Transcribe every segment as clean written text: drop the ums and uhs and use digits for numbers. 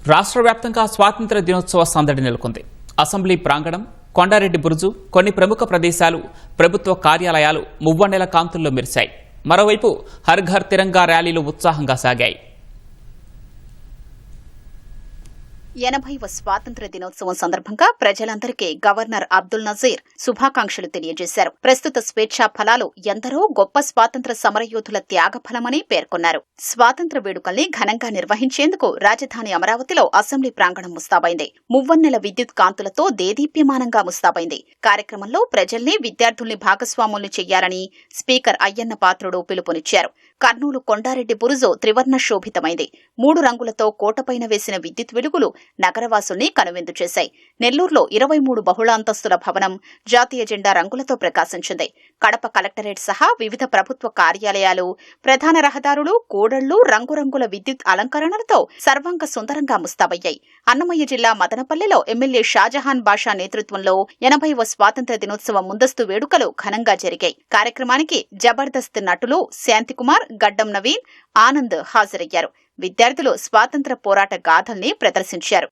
రాష్ట్ర వ్యాప్తంగా స్వాతంత్ర దినోత్సవ సందడి నెలకొంది. అసెంబ్లీ ప్రాంగణం, కొండారెడ్డి బురుజు, కొన్ని ప్రముఖ ప్రదేశాలు, ప్రభుత్వ కార్యాలయాలు మువ్వన్నెల కాంతుల్లో మెరిశాయి. మరోవైపు హర్ ఘర్ తిరంగా ర్యాలీలు ఉత్సాహంగా సాగాయి. 80వ స్వాతంత్ర దినోత్సవం సందర్భంగా ప్రజలందరికీ గవర్నర్ అబ్దుల్ నజీర్ శుభాకాంక్షలు తెలియజేశారు. ప్రస్తుత స్వేచ్ఛా ఫలాలు ఎందరో గొప్ప స్వాతంత్ర సమరయోధుల త్యాగఫలమని పేర్కొన్నారు. స్వాతంత్ర వేడుకల్ని ఘనంగా నిర్వహించేందుకు రాజధాని అమరావతిలో అసెంబ్లీ ప్రాంగణం ముస్తాబైంది. మువ్వన్నెల విద్యుత్ కాంతులతో దేదీప్యమానంగా ముస్తాబైంది. కార్యక్రమంలో ప్రజల్ని, విద్యార్థుల్ని భాగస్వాముల్ని చెయ్యాలని స్పీకర్ అయ్యన్న పాత్రుడు పిలుపునిచ్చారు. కర్నూలు కొండారెడ్డి బురుజు త్రివర్ణ శోభితమైంది. 3 రంగులతో కోటపైన వేసిన విద్యుత్ వెలుగులు నగరవాసుల్ని కనువిందు చేశాయి. నెల్లూరులో 23 బహుళాంతస్తుల భవనం జాతీయ జెండా రంగులతో ప్రకాశించింది. కడప కలెక్టరేట్ సహా వివిధ ప్రభుత్వ కార్యాలయాలు, ప్రధాన రహదారులు, కూడళ్లు రంగురంగుల విద్యుత్ అలంకరణలతో సర్వాంగ సుందరంగా ముస్తాబయ్యాయి. అన్నమయ్య జిల్లా మదనపల్లెలో ఎమ్మెల్యే షాజహాన్ బాషా నేతృత్వంలో 80వ స్వాతంత్ర దినోత్సవ ముందస్తు వేడుకలు ఘనంగా జరిగాయి. కార్యక్రమానికి జబర్దస్త్ నటులు శాంతికుమార్, గడ్డం నవీన్, ఆనంద్ హాజరయ్యారు. విద్యార్థులు స్వాతంత్ర పోరాట గాథల్ని ప్రదర్శించారు.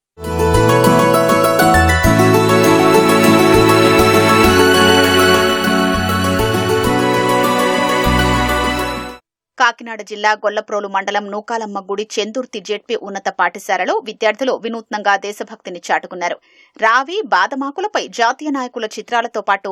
కాకినాడ జిల్లా గొల్లప్రోలు మండలం నూకాలమ్మ గుడి చెందుర్తి జెడ్పీ ఉన్నత పాఠశాలలో విద్యార్థులు వినూత్నంగా దేశభక్తిని చాటుకున్నారు. రావి, బాదమాకులపై జాతీయ నాయకుల చిత్రాలతో పాటు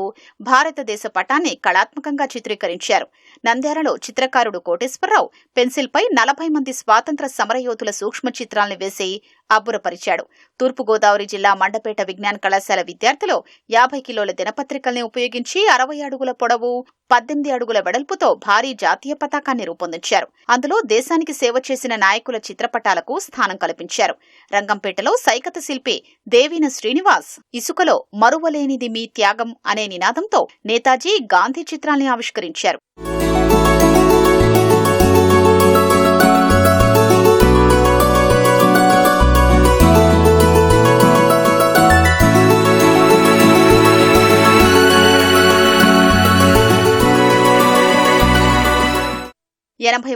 భారతదేశ పటాన్ని కళాత్మకంగా చిత్రీకరించారు. నంద్యాలలో చిత్రకారుడు కోటేశ్వరరావు పెన్సిల్పై 40 మంది స్వాతంత్ర సమరయోధుల సూక్ష్మ చిత్రాలను వేసి అబ్బురపరిచాడు. తూర్పుగోదావరి జిల్లా మండపేట విజ్ఞాన కళాశాల విద్యార్థులు 50 కిలోల దినపత్రికల్ని ఉపయోగించి 60 అడుగుల పొడవు, 18 అడుగుల వెడల్పుతో భారీ జాతీయ పతాకాన్ని రూపొందించారు. అందులో దేశానికి సేవ చేసిన నాయకుల చిత్రపటాలకు స్థానం కల్పించారు. రంగంపేటలో సైకత శిల్పి దేవిన శ్రీనివాస్ ఇసుకలో మరువలేనిది మీ త్యాగం అనే నినాదంతో నేతాజీ, గాంధీ చిత్రాల్ని ఆవిష్కరించారు.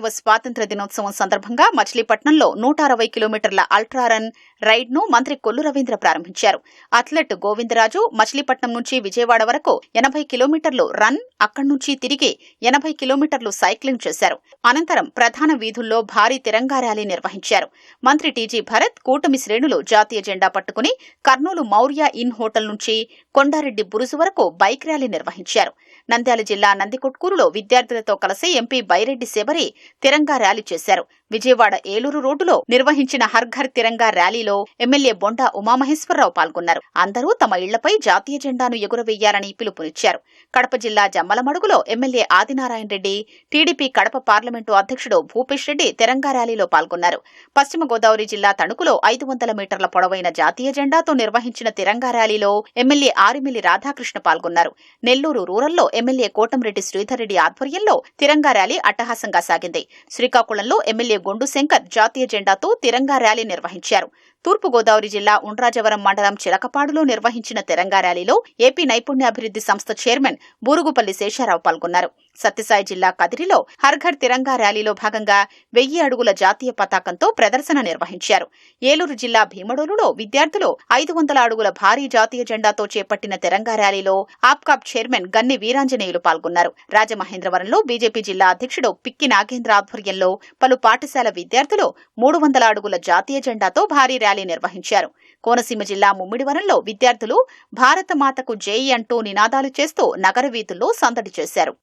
వ స్వాతంత్ర దినోత్సవం సందర్భంగా మచిలీపట్నంలో 160 కిలోమీటర్ల అల్ట్రా రన్ రైడ్ ను మంత్రి కొల్లు రవీంద్ర ప్రారంభించారు. అథ్లెట్ గోవిందరాజు మచిలీపట్నం నుంచి విజయవాడ వరకు 80 కిలోమీటర్లు రన్, అక్కడి నుంచి తిరిగి 80 కిలోమీటర్లు సైక్లింగ్ చేశారు. అనంతరం ప్రధాన వీధుల్లో భారీ తిరంగా ర్యాలీ నిర్వహించారు. మంత్రి టీజీ భరత్, కూటమి శ్రేణులు జాతీయ జెండా పట్టుకుని కర్నూలు మౌర్య ఇన్ హోటల్ నుంచి కొండారెడ్డి బురుజు వరకు బైక్ ర్యాలీ నిర్వహించారు. నంద్యాల జిల్లా నందికొట్కూరులో విద్యార్థులతో కలిసి ఎంపీ బైరెడ్డి శబరి తిరంగా ర్యాలీ చేశారు. విజయవాడ ఏలూరు రోడ్డులో నిర్వహించిన హర్ ఘర్ తిరంగా ర్యాలీలో ఎమ్మెల్యే బొండా ఉమామహేశ్వరరావు పాల్గొన్నారు. అందరూ తమ ఇళ్లపై జాతీయ జెండాను ఎగురవేయాలని పిలుపునిచ్చారు. కడప జిల్లా జమ్మలమడుగులో MLA Adinarayana Reddy, TDP Kadapa parliament అధ్యక్షుడు భూపేష్ రెడ్డి తిరంగా ర్యాలీలో పాల్గొన్నారు. పశ్చిమ గోదావరి జిల్లా తణుకులో 500 మీటర్ల పొడవైన జాతీయ జెండాతో నిర్వహించిన తిరంగా ర్యాలీలో ఎమ్మెల్యే ఆరిమిల్లి రాధాకృష్ణ పాల్గొన్నారు. నెల్లూరు రూరల్లో ఎమ్మెల్యే కోటంరెడ్డి శ్రీధర్ రెడ్డి ఆధ్వర్యంలో తిరంగా ర్యాలీ అట్టహాసంగా సాగింది. శ్రీకాకుళంలో ఎమ్మెల్యే గొండు శంకర్ జాతీయ జెండాతో తిరంగా ర్యాలీ నిర్వహించారు. తూర్పుగోదావరి జిల్లా ఉండ్రాజవరం మండలం చిలకపాడులో నిర్వహించిన తిరంగా ర్యాలీలో ఏపీ నైపుణ్యాభివృద్ధి సంస్థ చైర్మన్ బూరుగుపల్లి శేషారావు పాల్గొన్నారు. సత్యసాయి జిల్లా కదిరిలో హర్ ఘర్ తిరంగా ర్యాలీలో భాగంగా 1000 అడుగుల జాతీయ పతాకంతో ప్రదర్శన నిర్వహించారు. ఏలూరు జిల్లా భీమడోలులో విద్యార్థులు 500 అడుగుల భారీ జాతీయ జెండాతో చేపట్టిన తిరంగా ర్యాలీలో ఆప్కాబ్ చైర్మన్ గన్ని వీరాంజనేయులు పాల్గొన్నారు. రాజమహేంద్రవరంలో బీజేపీ జిల్లా అధ్యక్షుడు పిక్కి నాగేంద్ర ఆధ్వర్యంలో పలు పాఠశాల విద్యార్థులు 300 అడుగుల జాతీయ జెండాతో భారీ ర్యాలీ నిర్వహించారు. కోనసీమ జిల్లా ముమ్మిడివరంలో విద్యార్థులు భారత మాతకు జై అంటూ నినాదాలు చేస్తూ నగర వీధుల్లో సందడి చేశారు.